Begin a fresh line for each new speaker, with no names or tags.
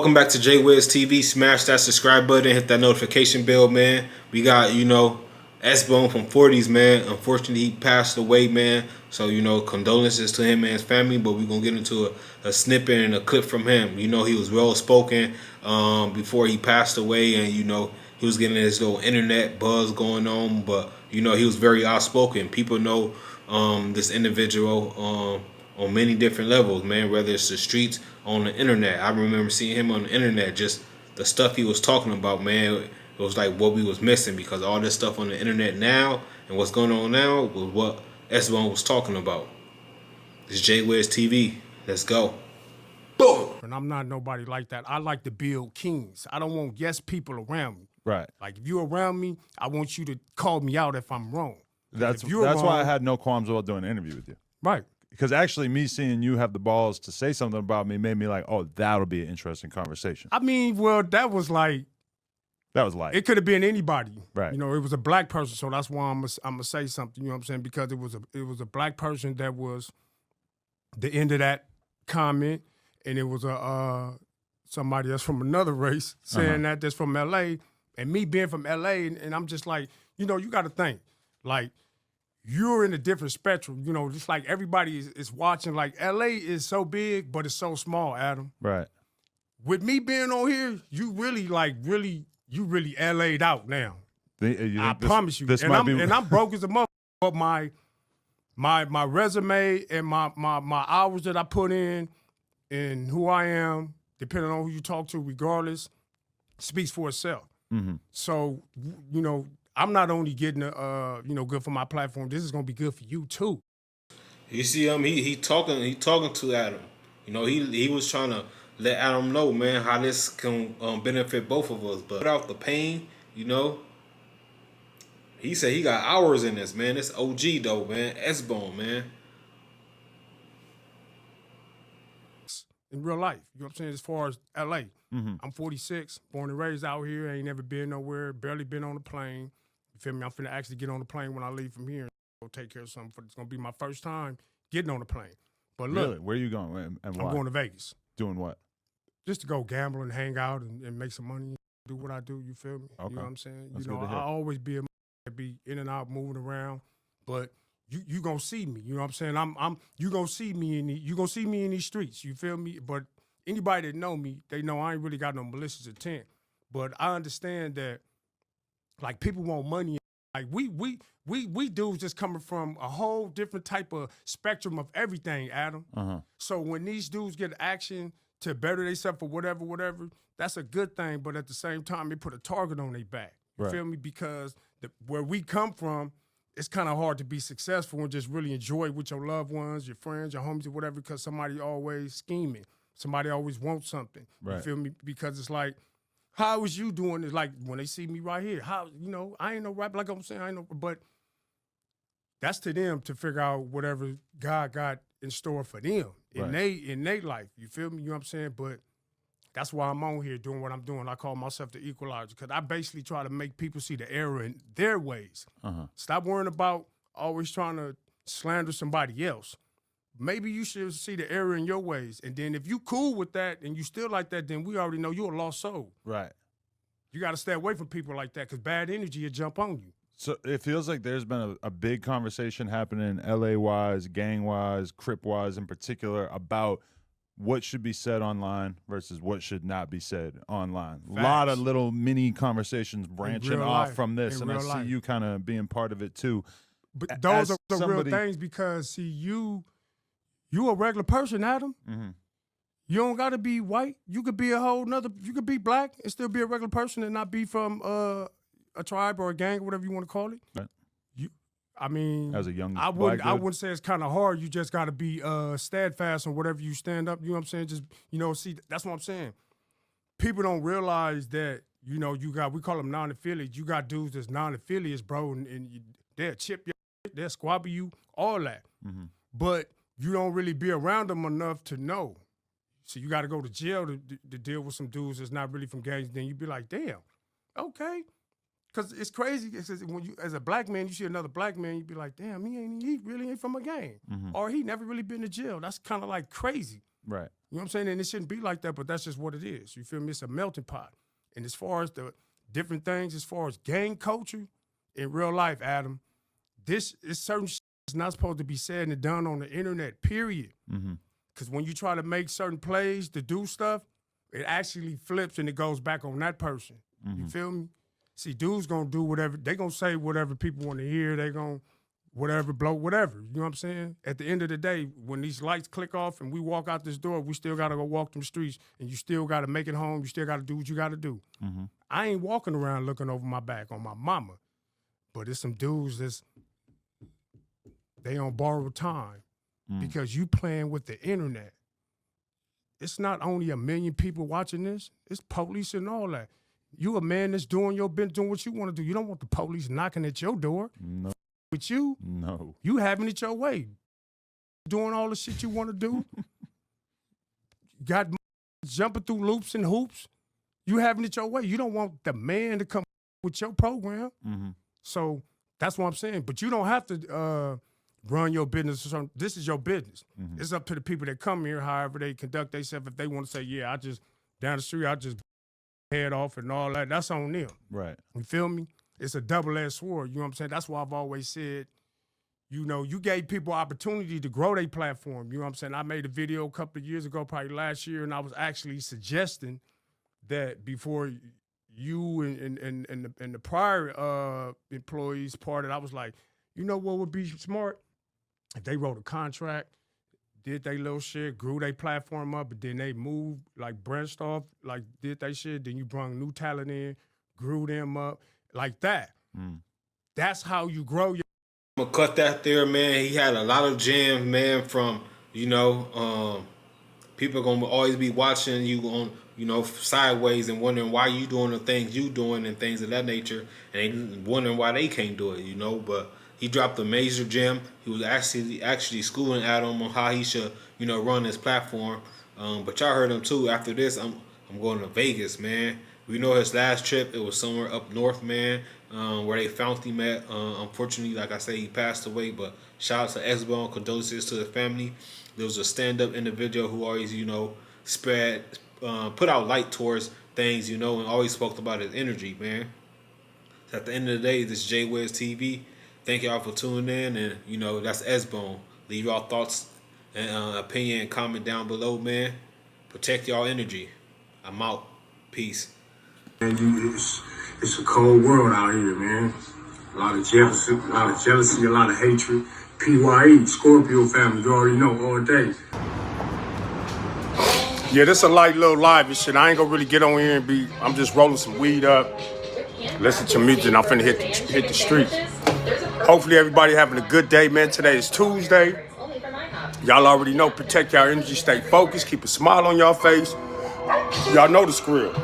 Welcome back to J Wiz TV. Smash that subscribe button, hit that notification bell, man. We got, S-Bone from 40s, man. Unfortunately, he passed away, man. So, condolences to him and his family, but we're going to get into a snippet and a clip from him. He was well-spoken before he passed away, and, he was getting his little internet buzz going on, but, he was very outspoken. People know this individual on many different levels, man, whether it's the streets, on the internet. I remember seeing him on the internet, just the stuff he was talking about, man. It was like what we was missing, because all this stuff on the internet now and what's going on now was what S-Bone was talking about. It's J Wiz TV. Let's go. Boom.
And I'm not nobody like that. I like to build kings. I don't want yes people around me.
Right.
Like if you're around me, I want you to call me out if I'm wrong.
That's why I had no qualms about doing an interview with you.
Right.
Because actually me seeing you have the balls to say something about me made me like, oh, that'll be an interesting conversation.
I mean, well, that was like, it could have been anybody.
Right.
It was a black person, so that's why I'm gonna say something, you know what I'm saying? Because it was a black person that was the end of that comment, and it was somebody that's from another race saying that's from LA, and me being from LA, and I'm just like, you gotta think, like, you're in a different spectrum, just like everybody is watching. Like, LA is so big, but it's so small, Adam.
Right.
With me being on here, you really LA'd out now. I promise you. And I'm broke as a mother, but my resume and my hours that I put in and who I am, depending on who you talk to, regardless, speaks for itself.
Mm-hmm.
So, I'm not only getting good for my platform. This is gonna be good for you too.
You see him? He talking to Adam. He was trying to let Adam know, man, how this can benefit both of us. But without the pain, he said he got hours in this, man. It's OG though, man. S-Bone, man.
In real life, you know what I'm saying? As far as LA, I'm 46, born and raised out here. Ain't never been nowhere. Barely been on a plane. You feel me? I'm finna actually get on the plane when I leave from here and go take care of something. It's gonna be my first time getting on the plane. But look,
really, where are you going and why?
I'm going to Vegas.
Doing what?
Just to go gamble and hang out and make some money, do what I do. You feel me?
Okay.
You know what I'm saying?
That's
I always be in and out, moving around, but you gonna see me. You know what I'm saying? You gonna see me in these streets. You feel me? But anybody that know me, they know I ain't really got no malicious intent. But I understand that, like, people want money. Like we dudes just coming from a whole different type of spectrum of everything, Adam. So when these dudes get action to better themselves for whatever, that's a good thing. But at the same time, it put a target on their back. You feel me? Because where we come from, it's kind of hard to be successful and just really enjoy with your loved ones, your friends, your homies, or whatever, because somebody always scheming. Somebody always wants something.
Right.
You feel me? Because it's like, how is you doing it? Like, when they see me right here, I ain't no rapper, like I'm saying, but that's to them to figure out whatever God got in store for them in their life. You feel me? You know what I'm saying? But that's why I'm on here doing what I'm doing. I call myself the equalizer, because I basically try to make people see the error in their ways. Stop worrying about always trying to slander somebody else. Maybe you should see the error in your ways. And then if you cool with that and you still like that, then we already know you're a lost soul.
Right.
You got to stay away from people like that, because bad energy will jump on you.
So it feels like there's been a big conversation happening LA-wise, gang-wise, Crip-wise in particular, about what should be said online versus what should not be said online. A lot of little mini conversations branching off from this, and I see you kind of being part of it too.
But those are the real things, because, see, you a regular person, Adam. You don't got to be white. You could be you could be black and still be a regular person and not be from a tribe or a gang or whatever you want to call it.
Right.
As
a young
I wouldn't say it's kind of hard. You just got to be steadfast on whatever you stand up. You know what I'm saying? Just, see, that's what I'm saying. People don't realize that, we call them non-affiliates. You got dudes that's non-affiliates, bro, and they'll chip you, they'll squabble you, all that. But you don't really be around them enough to know. So you got to go to jail to deal with some dudes that's not really from gangs. Then you be like, damn, okay. Because it's crazy. When you, as a black man, you see another black man, you be like, damn, he really ain't from a gang. Or he never really been to jail. That's kind of like crazy.
Right.
You know what I'm saying? And it shouldn't be like that, but that's just what it is. You feel me? It's a melting pot. And as far as the different things, as far as gang culture in real life, Adam, this is certain shit is not supposed to be said and done on the internet, period. Because when you try to make certain plays to do stuff, it actually flips and it goes back on that person. You feel me? See, dudes gonna do whatever. They gonna say whatever people want to hear. They gonna whatever, blow, whatever. You know what I'm saying? At the end of the day, when these lights click off and we walk out this door, we still got to go walk them streets, and you still got to make it home. You still got to do what you got to do. I ain't walking around looking over my back on my mama, but it's some dudes they on borrowed time because you playing with the internet. It's not only 1 million people watching this. It's police and all that. You a man that's doing your business, doing what you want to do. You don't want the police knocking at your door.
No.
With you,
No.
You having it your way. Doing all the shit you want to do. Got jumping through loops and hoops. You having it your way. You don't want the man to come with your program. So that's what I'm saying. But you don't have to run your business. This is your business. It's up to the people that come here, however they conduct themselves. If they want to say, yeah, I just, down the street, I just head off and all that, that's on them.
Right.
You feel me? It's a double-edged sword, you know what I'm saying? That's why I've always said, you know, you gave people opportunity to grow their platform, you know what I'm saying? I made a video a couple of years ago, probably last year, and I was actually suggesting that before you and the prior employees parted, I was like, you know what would be smart? If they wrote a contract, did they little shit, grew their platform up, but then they moved, like branched off, like did they shit, then you brought new talent in, grew them up, like that. That's how you grow your.
I'm gonna cut that there, man. He had a lot of jams, man, from, you know, people gonna always be watching you on, you know, sideways and wondering why you doing the things you doing and things of that nature, and they wondering why they can't do it, you know. But he dropped a major gem. He was actually schooling Adam on how he should, you know, run his platform. But y'all heard him too. After this, I'm going to Vegas, man. We know his last trip, it was somewhere up north, man, where they found him at. Unfortunately, like I say, he passed away, but shout out to X-Bone, condolences to the family. There was a stand-up individual who always, you know, put out light towards things, you know, and always spoke about his energy, man. So at the end of the day, this is J-Wiz TV. Thank y'all for tuning in, and, you know, that's X-Bone. Leave y'all thoughts and opinion and comment down below, man. Protect y'all energy. I'm out. Peace.
And it's a cold world out here, man. A lot of jealousy, a lot of hatred. PYE, Scorpio family, you already know, all day.
Yeah, this a light little live and shit. I ain't gonna really get on here and I'm just rolling some weed up, listen to music, and I'm finna hit the streets. Hopefully everybody having a good day, man. Today is Tuesday. Y'all already know, protect y'all energy, stay focused, keep a smile on y'all face. Y'all know the script.